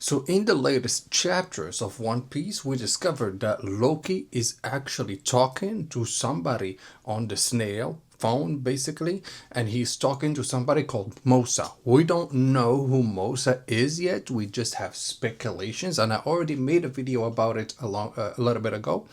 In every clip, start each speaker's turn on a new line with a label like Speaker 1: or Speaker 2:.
Speaker 1: So in the latest chapters of One Piece, we discovered that Loki is actually talking to somebody on the snail phone basically, and he's talking to somebody called Mosa. We don't know who Mosa is yet. We just have speculations, and I already made a video about it a little bit ago.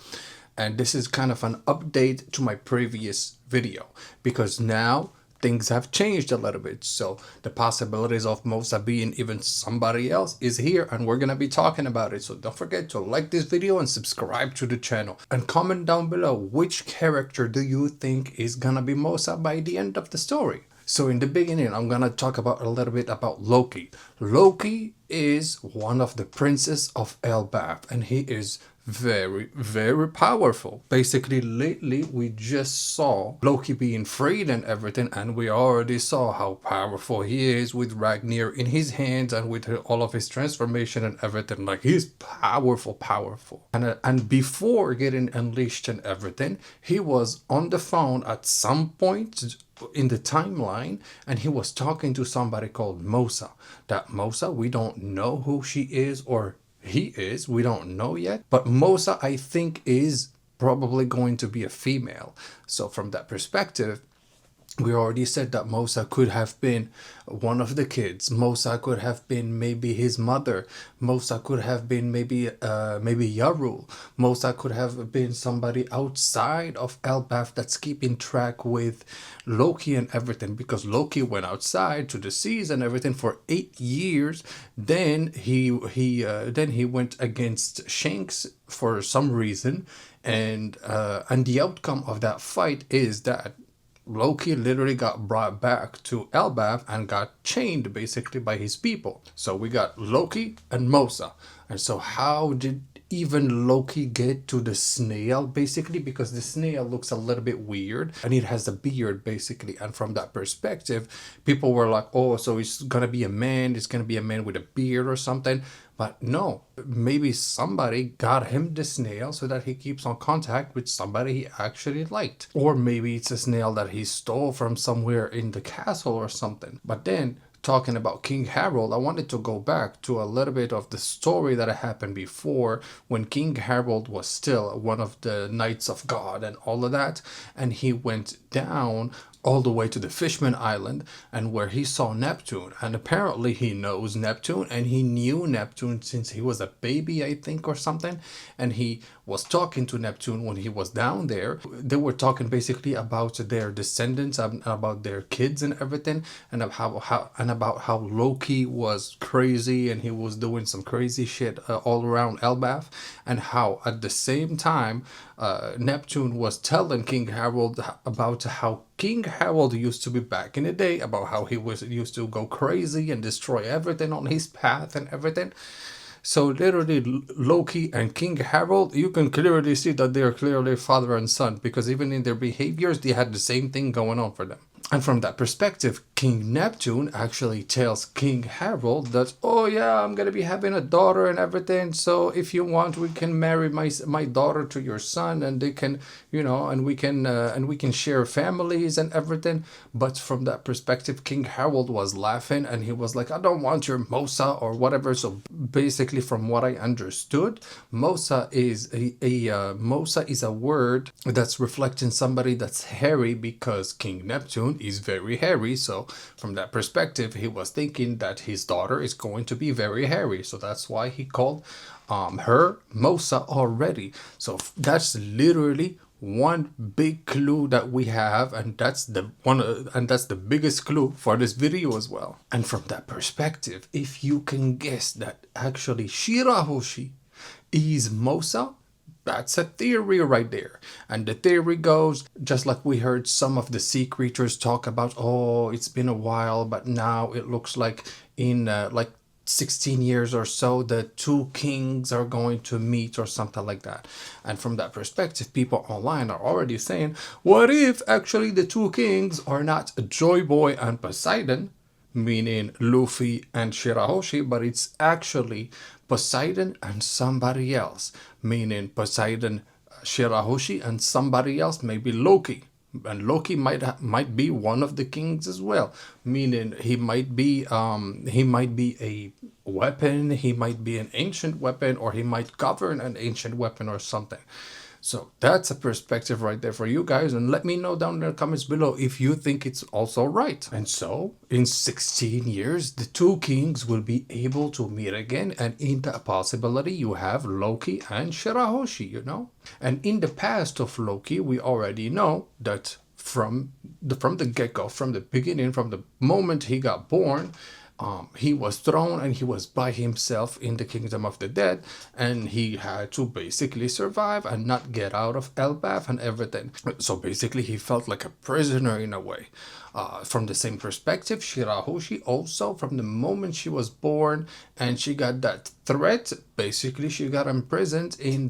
Speaker 1: And this is kind of an update to my previous video because now things have changed a little bit. So the possibilities of Mosa being even somebody else is here, and we're gonna be talking about it. So don't forget to like this video and subscribe to the channel, and comment down below which character do you think is gonna be Mosa by the end of the story. So in the beginning, I'm gonna talk about a little bit about Loki. Loki is one of the princes of Elbaf, and he is very, very powerful. Basically, lately we just saw Loki being freed and everything, and we already saw how powerful he is with Ragnar in his hands and with all of his transformation and everything. Like, he's powerful, powerful. And before getting unleashed and everything, he was on the phone at some point in the timeline, and he was talking to somebody called Mosa. That Mosa, we don't know who she is or he is, we don't know yet, but Mosa, I think, is probably going to be a female. So from that perspective, we already said that Mosa could have been one of the kids. Mosa could have been maybe his mother. Mosa could have been maybe Yarul. Mosa could have been somebody outside of Elbaf that's keeping track with Loki and everything, because Loki went outside to the seas and everything for 8 years. Then he went against Shanks for some reason, and the outcome of that fight is that Loki literally got brought back to Elbaf and got chained basically by his people. So we got Loki and Mosa. And so how did even Loki get to the snail basically? Because the snail looks a little bit weird and it has a beard basically. And from that perspective, people were like, oh, so it's gonna be a man. It's gonna be a man with a beard or something. But no, maybe somebody got him the snail so that he keeps on contact with somebody he actually liked. Or maybe it's a snail that he stole from somewhere in the castle or something. But then, talking about King Harold, I wanted to go back to a little bit of the story that happened before, when King Harold was still one of the Knights of God and all of that, and he went down all the way to the Fishman Island, and where he saw Neptune. And apparently he knows Neptune, and he knew Neptune since he was a baby, I think, or something. And he was talking to Neptune when he was down there. They were talking basically about their descendants, about their kids and everything, and about how Loki was crazy and he was doing some crazy shit all around Elbaf, and how at the same time Neptune was telling King Harold about how King Harold used to be back in the day, about how he was used to go crazy and destroy everything on his path and everything. So literally, Loki and King Harold, you can clearly see that they are clearly father and son, because even in their behaviors, they had the same thing going on for them. And from that perspective, King Neptune actually tells King Harold that, oh yeah, I'm gonna be having a daughter and everything, so if you want, we can marry my daughter to your son, and they can, and we can share families and everything. But from that perspective, King Harold was laughing, and he was like, I don't want your Mosa or whatever. So basically, from what I understood, Mosa is Mosa is a word that's reflecting somebody that's hairy, because King Neptune is very hairy. So from that perspective, he was thinking that his daughter is going to be very hairy. So that's why he called her Mosa already. So that's literally one big clue that we have, and that's the biggest clue for this video as well. And from that perspective, if you can guess that actually Shirahoshi is Mosa, that's a theory right there. And the theory goes, just like we heard some of the sea creatures talk about, oh, it's been a while, but now it looks like in like 16 years or so, the two kings are going to meet or something like that. And from that perspective, people online are already saying, what if actually the two kings are not Joy Boy and Poseidon, meaning Luffy and Shirahoshi, but it's actually Poseidon and somebody else, meaning Poseidon, Shirahoshi, and somebody else, maybe Loki. and Loki might be one of the kings as well, meaning he might be a weapon, he might be an ancient weapon, or he might govern an ancient weapon or something. So that's a perspective right there for you guys, and let me know down in the comments below if you think it's also right. And so, in 16 years, the two kings will be able to meet again, and in that possibility, you have Loki and Shirahoshi, you know? And in the past of Loki, we already know that from the get-go, from the beginning, from the moment he got born, he was thrown and he was by himself in the kingdom of the dead, and he had to basically survive and not get out of Elbaf and everything. So basically he felt like a prisoner in a way. From the same perspective, Shirahoshi also, from the moment she was born and she got that threat, basically she got imprisoned in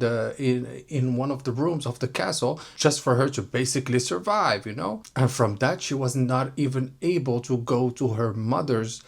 Speaker 1: one of the rooms of the castle just for her to basically survive, you know. And from that, she was not even able to go to her mother's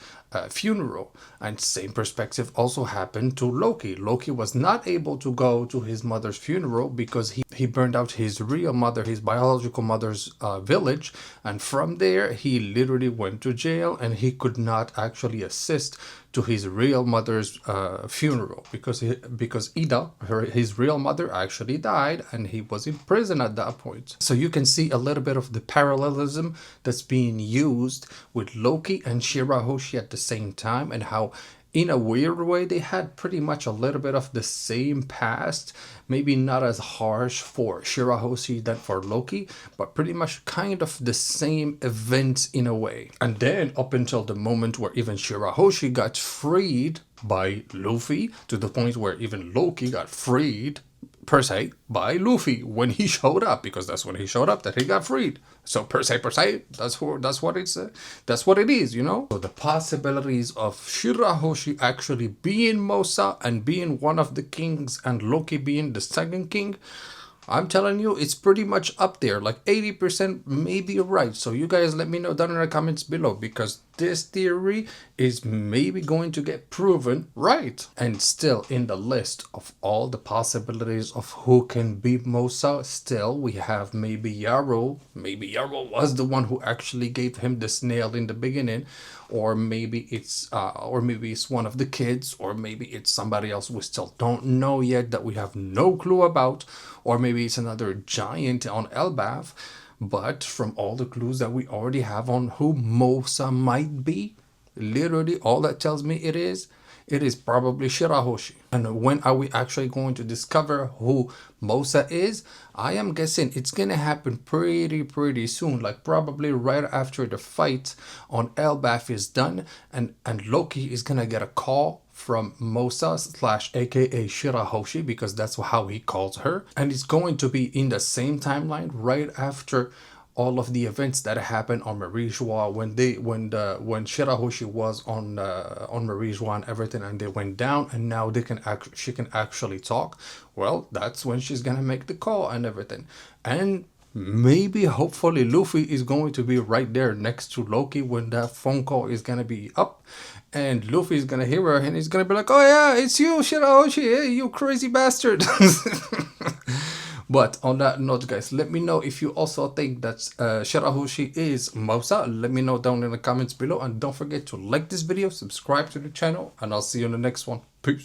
Speaker 1: funeral. And same perspective also happened to Loki. Loki was not able to go to his mother's funeral because he burned out his real mother, his biological mother's village, and from there he literally went to jail, and he could not actually assist to his real mother's funeral because Ida, his real mother, actually died, and he was in prison at that point. So you can see a little bit of the parallelism that's being used with Loki and Shirahoshi at the same time, and how in a weird way they had pretty much a little bit of the same past, maybe not as harsh for Shirahoshi than for Loki, but pretty much kind of the same events in a way. And then up until the moment where even Shirahoshi got freed by Luffy, to the point where even Loki got freed per se by Luffy when he showed up, because that's when he showed up that he got freed. So per se, that's what it is, you know. So the possibilities of Shirahoshi actually being Mosa and being one of the kings, and Loki being the second king, I'm telling you, it's pretty much up there, like 80% maybe right. So you guys let me know down in the comments below, because this theory is maybe going to get proven right. And still in the list of all the possibilities of who can be Mosa, still we have maybe Yarrow. Maybe Yarrow was the one who actually gave him the snail in the beginning, or maybe it's one of the kids, or maybe it's somebody else we still don't know yet, that we have no clue about, or maybe it's another giant on Elbaf. But from all the clues that we already have on who Mosa might be, literally all that tells me it is probably Shirahoshi. And when are we actually going to discover who Mosa is? I am guessing it's gonna happen pretty soon, like probably right after the fight on Elbaf is done, and Loki is gonna get a call from Mosa / aka Shirahoshi, because that's how he calls her, and it's going to be in the same timeline right after all of the events that happened on Marie-Joie, when Shirahoshi was on Marie-Joie and everything, and they went down, and now she can actually talk. Well, that's when she's gonna make the call and everything. And maybe, hopefully, Luffy is going to be right there next to Loki when that phone call is gonna be up, and Luffy is gonna hear her, and he's gonna be like, "Oh yeah, it's you, Shirahoshi, hey, you crazy bastard." But on that note, guys, let me know if you also think that Shirahoshi is Mosa. Let me know down in the comments below, and don't forget to like this video, subscribe to the channel, and I'll see you in the next one. Peace.